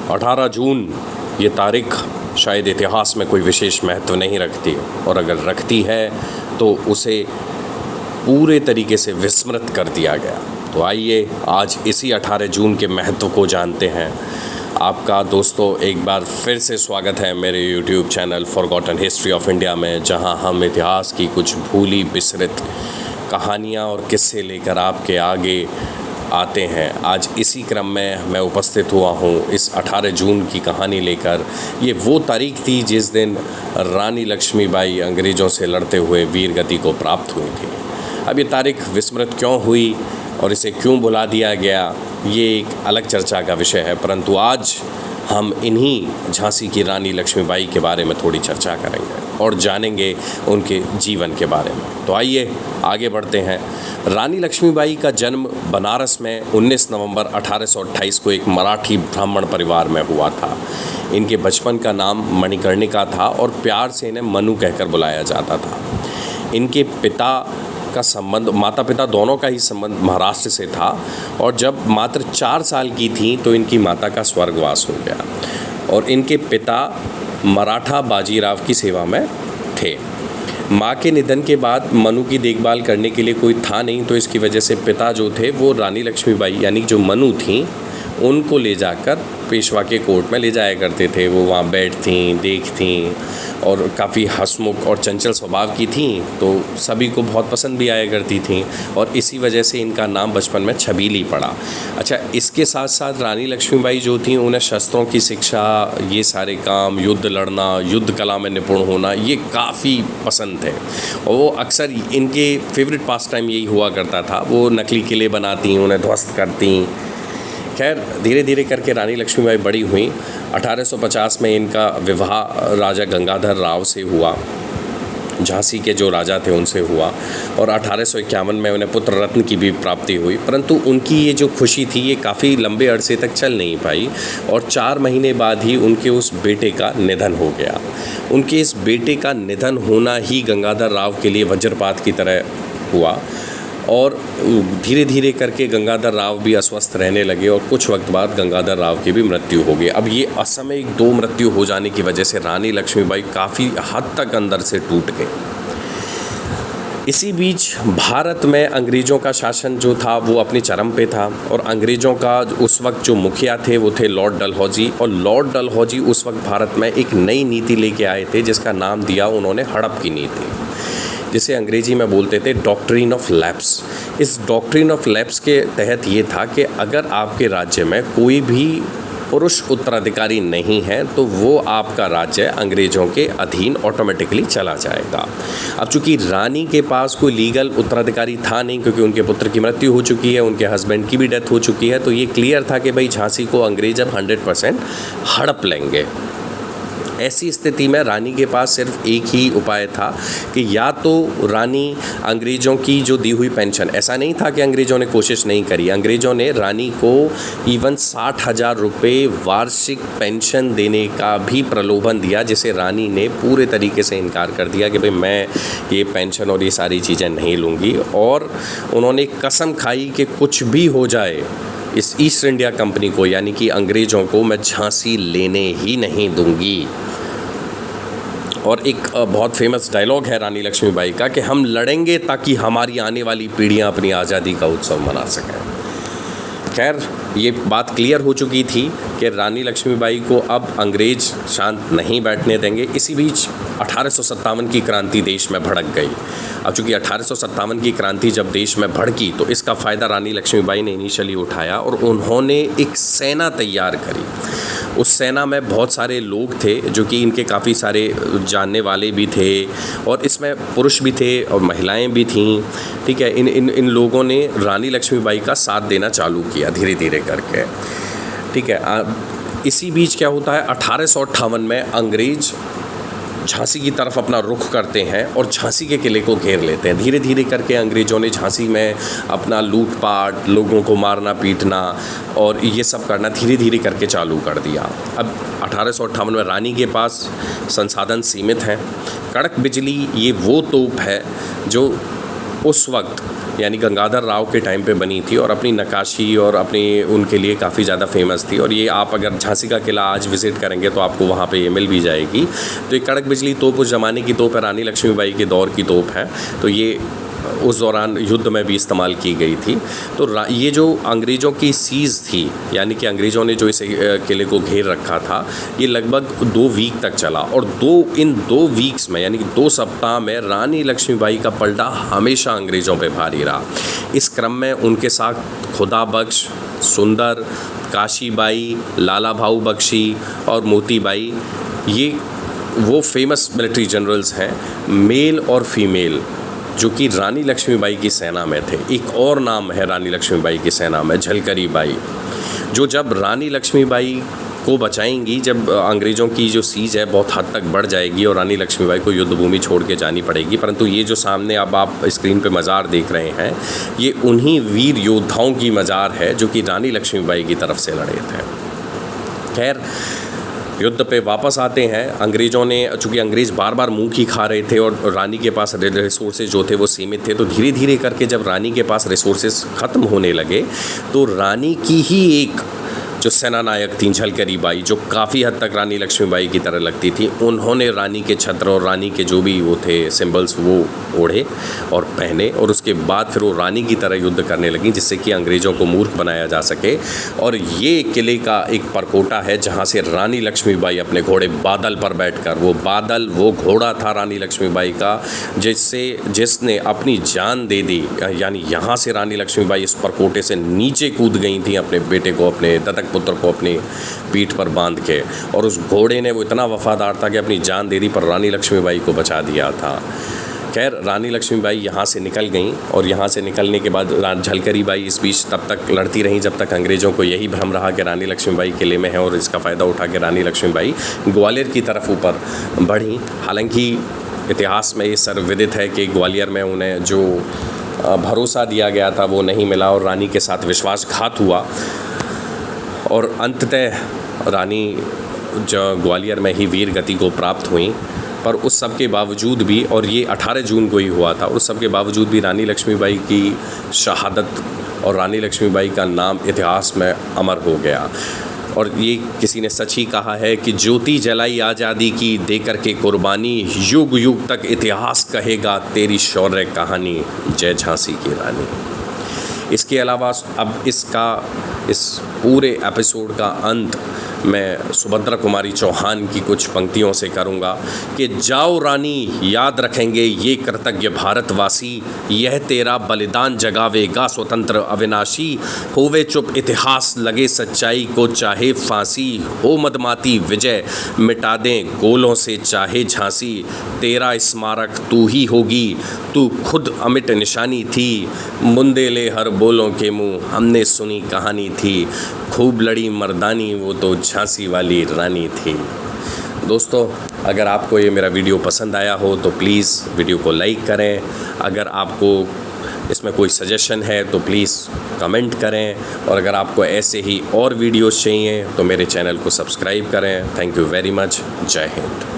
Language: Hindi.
18 जून ये तारीख शायद इतिहास में कोई विशेष महत्व नहीं रखती, और अगर रखती है तो उसे पूरे तरीके से विस्मृत कर दिया गया। तो आइए आज इसी 18 जून के महत्व को जानते हैं। आपका दोस्तों एक बार फिर से स्वागत है मेरे YouTube channel forgotten history of India में, जहां हम इतिहास की कुछ भूली बिसरित कहानियां और किस्से लेकर आपके आगे आते हैं। आज इसी क्रम में मैं उपस्थित हुआ हूं इस 18 जून की कहानी लेकर। ये वो तारीख थी जिस दिन रानी लक्ष्मीबाई अंग्रेज़ों से लड़ते हुए वीर गति को प्राप्त हुई थी। अब ये तारीख विस्मृत क्यों हुई और इसे क्यों भुला दिया गया, ये एक अलग चर्चा का विषय है, परंतु आज हम इन्हीं झांसी की रानी लक्ष्मीबाई के बारे में थोड़ी चर्चा करेंगे और जानेंगे उनके जीवन के बारे में। तो आइए आगे बढ़ते हैं। रानी लक्ष्मीबाई का जन्म बनारस में 19 नवंबर 1828 को एक मराठी ब्राह्मण परिवार में हुआ था। इनके बचपन का नाम मणिकर्णिका था और प्यार से इन्हें मनु कहकर बुलाया जाता था। इनके पिता का संबंध, माता पिता दोनों का ही संबंध महाराष्ट्र से था, और जब मात्र 4 साल की थी तो इनकी माता का स्वर्गवास हो गया और इनके पिता मराठा बाजीराव की सेवा में थे। माँ के निधन के बाद मनु की देखभाल करने के लिए कोई था नहीं, तो इसकी वजह से पिता जो थे वो रानी लक्ष्मीबाई यानी जो मनु थी उनको ले जाकर पेशवा के कोर्ट में ले जाया करते थे। वो वहाँ बैठती देखती और काफ़ी हंसमुख और चंचल स्वभाव की थी, तो सभी को बहुत पसंद भी आया करती थी, और इसी वजह से इनका नाम बचपन में छबीली पड़ा। अच्छा, इसके साथ साथ रानी लक्ष्मीबाई जो थी उन्हें शस्त्रों की शिक्षा, ये सारे काम, युद्ध लड़ना, युद्ध कला में निपुण होना, ये काफ़ी पसंद थे। और वो अक्सर इनके फेवरेट पास टाइम यही हुआ करता था। वो नकली किले बनाती, उन्हें ध्वस्त करती। खैर धीरे धीरे करके रानी लक्ष्मीबाई बड़ी हुई। 1850 में इनका विवाह राजा गंगाधर राव से हुआ, झांसी के जो राजा थे उनसे हुआ, और 1851 में उन्हें पुत्र रत्न की भी प्राप्ति हुई। परंतु उनकी ये जो खुशी थी ये काफ़ी लंबे अरसे तक चल नहीं पाई, और 4 महीने बाद ही उनके उस बेटे का निधन हो गया। उनके इस बेटे का निधन होना ही गंगाधर राव के लिए वज्रपात की तरह हुआ, और धीरे धीरे करके गंगाधर राव भी अस्वस्थ रहने लगे, और कुछ वक्त बाद गंगाधर राव की भी मृत्यु हो गई। अब ये असामयिक 2 मृत्यु हो जाने की वजह से रानी लक्ष्मीबाई काफ़ी हद तक अंदर से टूट गए। इसी बीच भारत में अंग्रेज़ों का शासन जो था वो अपनी चरम पे था, और अंग्रेज़ों का उस वक्त जो मुखिया थे वो थे लॉर्ड डलहौजी, और लॉर्ड डलहौजी उस वक्त भारत में एक नई नीति लेके आए थे जिसका नाम दिया उन्होंने हड़प की नीति, जिसे अंग्रेजी में बोलते थे डॉक्ट्रिन ऑफ लैप्स। इस डॉक्ट्रिन ऑफ लैप्स के तहत ये था कि अगर आपके राज्य में कोई भी पुरुष उत्तराधिकारी नहीं है तो वो आपका राज्य अंग्रेज़ों के अधीन ऑटोमेटिकली चला जाएगा। अब चूंकि रानी के पास कोई लीगल उत्तराधिकारी था नहीं, क्योंकि उनके पुत्र की मृत्यु हो चुकी है, उनके हस्बैंड की भी डेथ हो चुकी है, तो ये क्लियर था कि भाई झांसी को अंग्रेज अब 100% हड़प लेंगे। ऐसी स्थिति में रानी के पास सिर्फ एक ही उपाय था कि या तो रानी अंग्रेज़ों की जो दी हुई पेंशन, ऐसा नहीं था कि अंग्रेज़ों ने कोशिश नहीं करी, अंग्रेज़ों ने रानी को इवन 60,000 रुपये वार्षिक पेंशन देने का भी प्रलोभन दिया, जिसे रानी ने पूरे तरीके से इनकार कर दिया कि भाई मैं ये पेंशन और ये सारी चीज़ें नहीं लूँगी। और उन्होंने कसम खाई कि कुछ भी हो जाए इस ईस्ट इंडिया कंपनी को यानी कि अंग्रेज़ों को मैं झांसी लेने ही नहीं दूंगी। और एक बहुत फेमस डायलॉग है रानी लक्ष्मीबाई का कि हम लड़ेंगे ताकि हमारी आने वाली पीढ़ियां अपनी आज़ादी का उत्सव मना सकें। खैर ये बात क्लियर हो चुकी थी कि रानी लक्ष्मीबाई को अब अंग्रेज शांत नहीं बैठने देंगे। इसी बीच 1857 की क्रांति देश में भड़क गई। अब चूँकि 1857 की क्रांति जब देश में भड़की तो इसका फ़ायदा रानी लक्ष्मीबाई ने इनिशियली उठाया, और उन्होंने एक सेना तैयार करी। उस सेना में बहुत सारे लोग थे जो कि इनके काफ़ी सारे जानने वाले भी थे, और इसमें पुरुष भी थे और महिलाएं भी थीं। ठीक है, इन लोगों ने रानी लक्ष्मीबाई का साथ देना चालू किया धीरे धीरे करके। ठीक है, इसी बीच क्या होता है, 1858 में अंग्रेज झांसी की तरफ अपना रुख करते हैं और झांसी के किले को घेर लेते हैं। धीरे धीरे करके अंग्रेज़ों ने झांसी में अपना लूटपाट, लोगों को मारना पीटना और ये सब करना धीरे धीरे करके चालू कर दिया। अब 1858 में रानी के पास संसाधन सीमित हैं। कड़क बिजली ये वो तोप है जो उस वक्त यानी गंगाधर राव के टाइम पे बनी थी और अपनी नक्काशी और अपनी उनके लिए काफ़ी ज़्यादा फेमस थी। और ये आप अगर झांसी का किला आज विज़िट करेंगे तो आपको वहाँ पे ये मिल भी जाएगी। तो ये कड़क बिजली तोप उस ज़माने की तोप है, रानी लक्ष्मीबाई के दौर की तोप है। तो ये उस दौरान युद्ध में भी इस्तेमाल की गई थी। तो ये जो अंग्रेज़ों की सीज़ थी, यानी कि अंग्रेज़ों ने जो इस किले को घेर रखा था, ये लगभग 2 वीक तक चला। और इन 2 वीक्स में यानी कि 2 सप्ताह में रानी लक्ष्मीबाई का पलड़ा हमेशा अंग्रेज़ों पे भारी रहा। इस क्रम में उनके साथ खुदा बख्श, सुंदर, काशीबाई, लाला भाऊ बख्शी और मोतीबाई, ये वो फेमस मिलिट्री जनरल्स हैं, मेल और फीमेल, जो कि रानी लक्ष्मीबाई की सेना में थे। एक और नाम है रानी लक्ष्मीबाई की सेना में, झलकरी बाई, जो जब रानी लक्ष्मीबाई को बचाएंगी, जब अंग्रेज़ों की जो सीज है बहुत हद तक बढ़ जाएगी और रानी लक्ष्मीबाई को युद्ध भूमि छोड़ के जानी पड़ेगी। परंतु ये जो सामने अब आप स्क्रीन पे मज़ार देख रहे हैं, ये उन्हीं वीर योद्धाओं की मज़ार है जो कि रानी लक्ष्मीबाई की तरफ से लड़े थे। खैर, युद्ध पे वापस आते हैं। अंग्रेज़ों ने, चूँकि अंग्रेज़ बार बार मुँह की खा रहे थे और रानी के पास रिसोर्सेज जो थे वो सीमित थे, तो धीरे धीरे करके जब रानी के पास रिसोर्सेज ख़त्म होने लगे तो रानी की ही एक जो सेना नायक थी झलकरी बाई, जो काफ़ी हद तक रानी लक्ष्मीबाई की तरह लगती थी, उन्होंने रानी के छत्र और रानी के जो भी वो थे सिंबल्स वो ओढ़े और पहने, और उसके बाद फिर वो रानी की तरह युद्ध करने लगी, जिससे कि अंग्रेज़ों को मूर्ख बनाया जा सके। और ये किले का एक परकोटा है जहाँ से रानी लक्ष्मीबाई अपने घोड़े बादल पर बैठकर, वो बादल वो घोड़ा था रानी लक्ष्मीबाई का जिसने अपनी जान दे दी। यानी यहाँ से रानी लक्ष्मीबाई इस परकोटे से नीचे कूद गई थी अपने बेटे को, अपने दत्तक पुत्र को अपनी पीठ पर बांध के, और उस घोड़े ने वो इतना वफादार था कि अपनी जान दे दी पर रानी लक्ष्मीबाई को बचा दिया था। खैर, रानी लक्ष्मीबाई यहाँ से निकल गईं और यहाँ से निकलने के बाद झलकरी बाई इस बीच तब तक लड़ती रहीं जब तक अंग्रेज़ों को यही भ्रम रहा कि रानी लक्ष्मीबाई किले में है, और इसका फ़ायदा उठा के रानी लक्ष्मीबाई ग्वालियर की तरफ ऊपर बढ़ी। हालांकि इतिहास में ये सर्वविदित है कि ग्वालियर में उन्हें जो भरोसा दिया गया था वो नहीं मिला और रानी के साथ विश्वासघात हुआ, और अंततः रानी जो ग्वालियर में ही वीर गति को प्राप्त हुई। पर उस सब के बावजूद भी, और ये 18 जून को ही हुआ था, उस सब के बावजूद भी रानी लक्ष्मीबाई की शहादत और रानी लक्ष्मीबाई का नाम इतिहास में अमर हो गया। और ये किसी ने सच ही कहा है कि ज्योति जलाई आज़ादी की दे कर के कुर्बानी, युग युग तक इतिहास कहेगा तेरी शौर्य कहानी, जय झांसी की रानी। इसके अलावा अब इस पूरे एपिसोड का अंत मैं सुभद्रा कुमारी चौहान की कुछ पंक्तियों से करूँगा कि जाओ रानी, याद रखेंगे ये कृतज्ञ भारतवासी, यह तेरा बलिदान जगावेगा स्वतंत्र अविनाशी, होवे चुप इतिहास लगे सच्चाई को चाहे फांसी, हो मदमाती विजय मिटा दें गोलों से चाहे झांसी, तेरा स्मारक तू ही होगी, तू खुद अमिट निशानी थी, मुंदे ले हर बोलों के मुँह हमने सुनी कहानी थी, खूब लड़ी मर्दानी वो तो झांसी वाली रानी थी। दोस्तों, अगर आपको ये मेरा वीडियो पसंद आया हो तो प्लीज़ वीडियो को लाइक करें। अगर आपको इसमें कोई सजेशन है तो प्लीज़ कमेंट करें, और अगर आपको ऐसे ही और वीडियोस चाहिए तो मेरे चैनल को सब्सक्राइब करें। Thank you very much. जय हिंद।